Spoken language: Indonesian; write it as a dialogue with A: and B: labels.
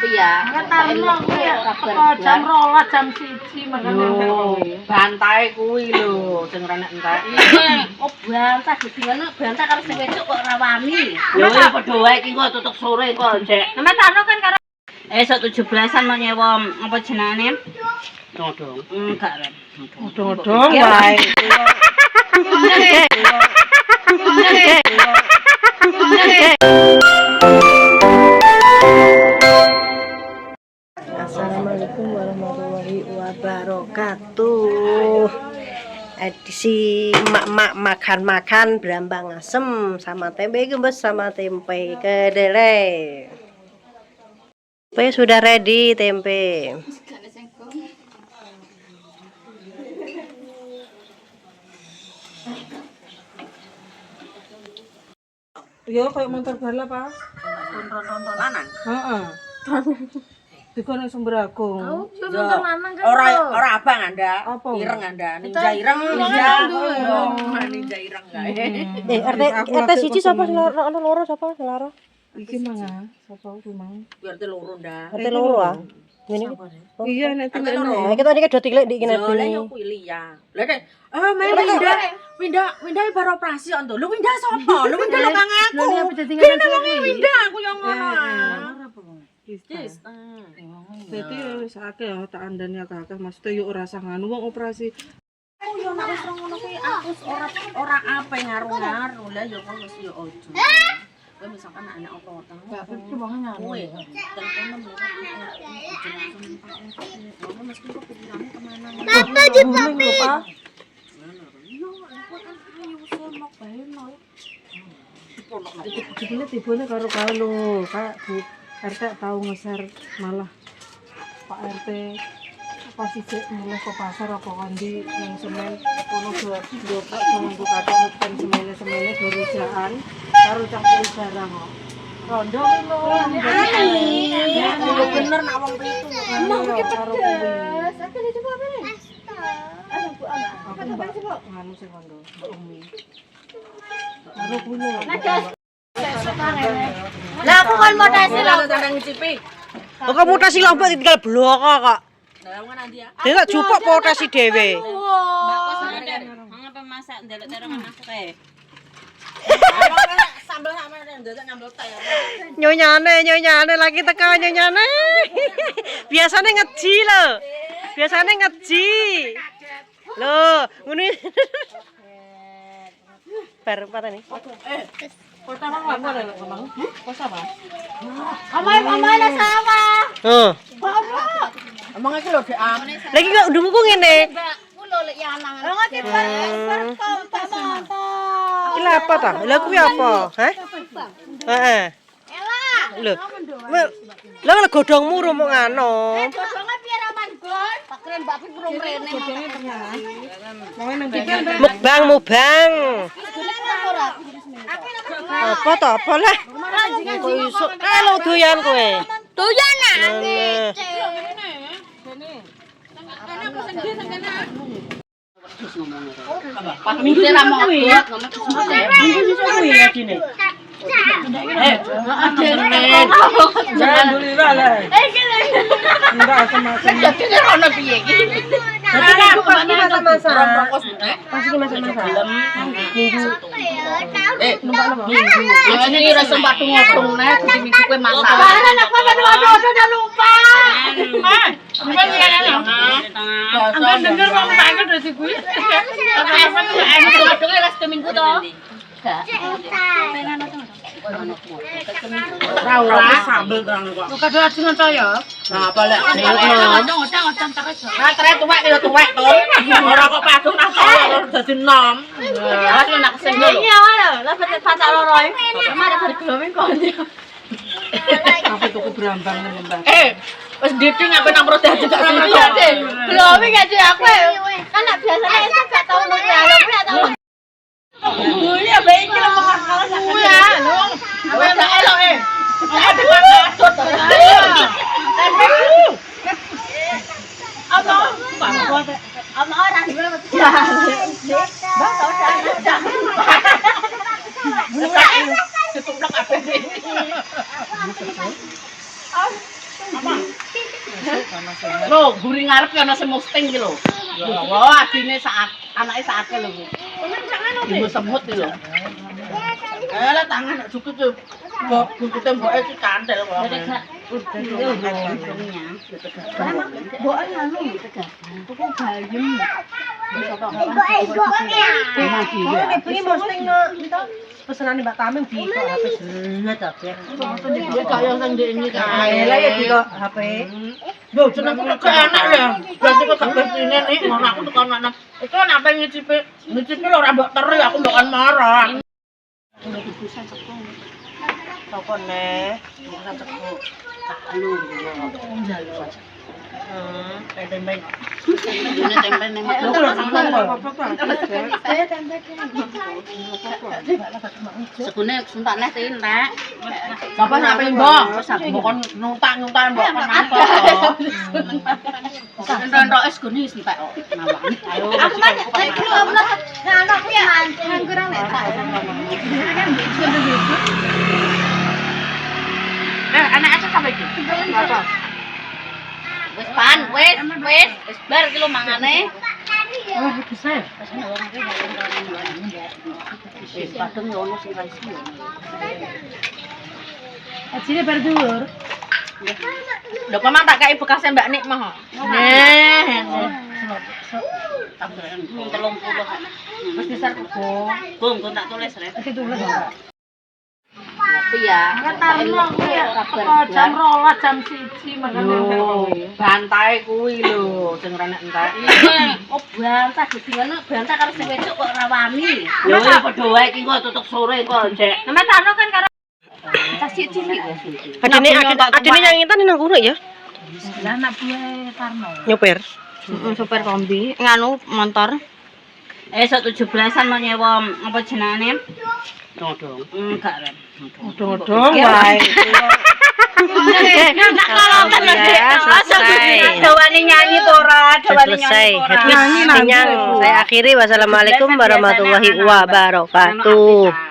A: Iya,
B: ngetarno kuwi jam 2 jam 1 makane
A: bantai kuwi lho sing ora nek entek.
C: Oh bantah dadi ngono, bantah karo sing wedok kok rawani.
A: Lho ya padha wae iki kok tutuk sore kok jek.
C: Ngetarno kan karo esuk 17-an mau nyewa apa jenenge?
A: Dodong.
C: Enggak kan.
B: Dodong wae.
D: Assalamualaikum warahmatullahi wabarakatuh. Edisi emak-emak makan-makan berambang asem sama tempe gembes sama tempe kedelai. Tempe sudah ready tempe.
B: Yo kayak motor balap Pak.
A: Lanang.
B: Heeh. Dikono sumber agung.
A: Ora abang Anda.
B: Apa?
A: Ireng Anda. Ninja ireng. Ninja ireng kae.
D: RT siji sapa sing loro sapa sing loro?
B: Iki mangga sapa rumang?
A: Berarti loro ndak.
D: RT loro ah. Ngene iki.
B: Iya nek
A: RT loro.
D: Nah, kita iki do tilik di kene.
A: Lah yo kuwi liya. Lah nek windah baru operasi on to. Lu windah sapa? Lu windah lo kang aku. Kene wong windah aku yo ngono.
B: Yes. Dadi wis akeh tak andani akeh maksudnya yo ora usah nganu wong operasi.
A: Aku yo nek wis ngono kuwi aku ora apa ngaruh-ngaruh lah yo kok wis yo ojo. Kowe misalkan anak apa-apa. Bapak cuma ngaruh. Kowe telepon mbok mesti kok pikiranmu kemana.
D: Papa papi.
B: Dibeli tibone karo lho, Kak Bu. RT tahu ngeser malah Pak RT apa sih mulai ke pasar apa kondi yang semen ono diopak minggu kadang kan semene berujaan karo campur barang kok. Rondo ki lho.
A: Ya bener nak wong pitu
B: karo kuwi.
C: Sakit coba apa nih?
B: Aku mbak nganu sing kondo, Mbak Umi. Karo kuwi lho.
D: Lah aku kan mau tasi
A: Lah tandang ngicipi.
D: kok mutasi lombok ditinggal blok kok.
A: Lah wong nanti ya.
D: Dia jupuk potasi dhewe.
C: Mbak kok sampeyan ngapa masak ndelok terongan aku kae.
A: Sambel sama ndelok nyambel ta ya.
D: Nyonyane lagi teka nyonyane. Biasane ngeji lho. Biasane ngeji. Lho, ngene. Bar patane.
B: Pertama apa lho, Bang? Kok apa?
C: Amai sama.
D: Heeh.
A: Emang iki lho Dek Am.
D: Lagi kok ndungku ngene.
C: Mbak, kulo lek ya anangan.
D: Iki lha apa ta? Lha kuwi apa? Hah? Heeh. Lho. Lha godhongmu rumuk ngano.
C: Godhonge piye raman, Gon? Tak keren Mbak Pik urung rene.
D: Mubang. Apa to? Apa lah? Kok iso elo doyan kowe.
C: Doyan ah.
A: Minggu ra mau buat ngomong sesuatu. Minggu sesuk kuwi ya dine.
B: Alhamdulillah lah. Enggak sama-sama.
A: Jadi ono piye iki?
D: Aku pasti masa-masa.
A: Rompokos nek.
D: Pasti masa-masa. Minggu.
A: Minggu. Ini rasa batu ngotong nek di minggu kowe masak.
C: Barang aku aduh udah lupa.
A: Apa ngene?
C: Angkat denger wong tak angkat dari kuwi. Apa wis minggu to? Enggak.
A: Ora sambel terang kok.
B: Kadang aja ngono ya.
A: Nah, apa lek ngocong-ngocong tak iso. Nah, trek tuwek ya tuwek to. Ora kok padung nang dadi nom.
C: Wes enak sing ngono. Iya wae. Lah betet pacar loro e. Mari bar glowing kon.
B: Apa tuku berambang nih, Mbak?
A: Wis nditi ngapain nang perut dadi gak sini.
C: Glowing aja aku. Kan nek biasane itu gak tau nang dalam, gak tau.
A: Iya, bae iki lho pengasalan sak ya. Kowe gak elok e. Ada patut.
C: Apa orang dulu betul. Bang tau dah.
A: Tutup blok apa?
C: Lho, guri ngarep ana sing musting iki lho. Ya Allah, adine anake sakake lho. Ibu semut iki lho. Lah tangan nek cukup tuh. Bukute mboke iki kantel kok. Mboke anu tegak. Tuku bayem.
D: Ini posting no pesenane Mbak Tamim di kok HP jelet kabeh.
C: Iki kaya sing ndek iki kae.
D: Lah ya di kok HP.
C: Lho jenengku kok enak ya. Berarti kok gak bertine nih ngono aku tekan anak. Iku nek ngicipi lho ora mbok teri aku mbok kan marah.
D: Apa neh? Bukan teko.
C: Lu njaluk. Tempe. Ini tempe ning Segune suntak neh tin nek. Sapa sampe mbok? Mbok kon nyuntak-nyuntak mbok kon apa to. Entok es guni wis entek kok nawani. Ayo. Aku mah nek kilo amna ngono ku ya nganggur nek tak. Anak aja sampai iki. Apa? Wis pan, wis bar iki lho mangane.
D: Oh, besar.
C: Wis padeng yo ono sing ra isi yo.
B: Ajine bar dhuwur.
C: Lho kok tak kei bekasnya Mbak Nik mah. Neh. Tambahan 30.
B: Mesti sar kebo.
C: Bung, kok tak tulis rek.
B: Ditulis.
C: Tapi ya,
B: Tarno kuwi jam 12 jam 1 makane
C: bantai kuwi lho sing ora nek entek. Oh, bantah dadi ngono, bantah karo sing wedok kok rawani. Lho ya padha wae iki kok tutuk sore kok, Jek. Nek Tarno kan karo tas cilik.
D: Adine yang ngintan nang kono ya.
B: lah anak buah Tarno.
D: Nyopir.
C: Supir kombi nganu motor. Esuk 17-an mau nyewa apa jenenge? Dodong. Enggak, Ren.
D: Dodong wae.
C: Nak kalau kan selesai. Dawani nyanyi to ora? Dawani nyanyi to ora?
D: Saya akhiri. Wassalamualaikum warahmatullahi wabarakatuh.